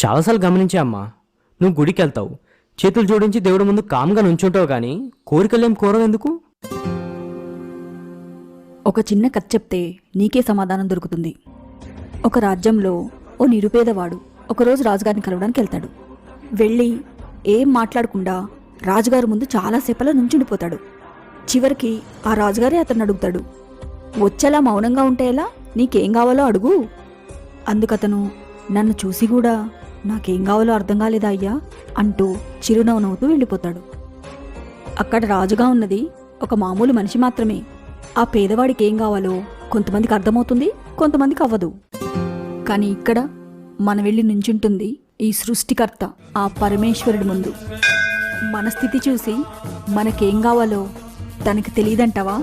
చాలాసార్లు గమనించా అమ్మా, నువ్వు గుడికి వెళ్తావు, చేతులు జోడించి దేవుడి ముందు కామ్గా నుంచుంటావు, కానీ కోరికలేం కోరవెందుకు? ఒక చిన్న కథ చెప్తే నీకే సమాధానం దొరుకుతుంది. ఒక రాజ్యంలో ఓ నిరుపేదవాడు ఒకరోజు రాజుగారిని కలవడానికి వెళ్తాడు. వెళ్ళి ఏం మాట్లాడకుండా రాజుగారి ముందు చాలాసేపలా నుంచుండిపోతాడు. చివరికి ఆ రాజుగారే అతన్ని అడుగుతాడు, వచ్చేలా మౌనంగా ఉంటే ఎలా, నీకేం కావాలో అడుగు. అందుకతను, నన్ను చూసి కూడా నాకేం కావాలో అర్థం కాలేదా అయ్యా అంటూ చిరునవ్వు నవ్వుతూ వెళ్ళిపోతాడు. అక్కడ రాజుగా ఉన్నది ఒక మామూలు మనిషి మాత్రమే. ఆ పేదవాడికి ఏం కావాలో కొంతమందికి అర్థమవుతుంది, కొంతమందికి అవ్వదు. కానీ ఇక్కడ మనం వెళ్ళి నుంచుంటుంది ఈ సృష్టికర్త, ఆ పరమేశ్వరుడి ముందు. మన స్థితి చూసి మనకేం కావాలో తనకి తెలియదంటావా?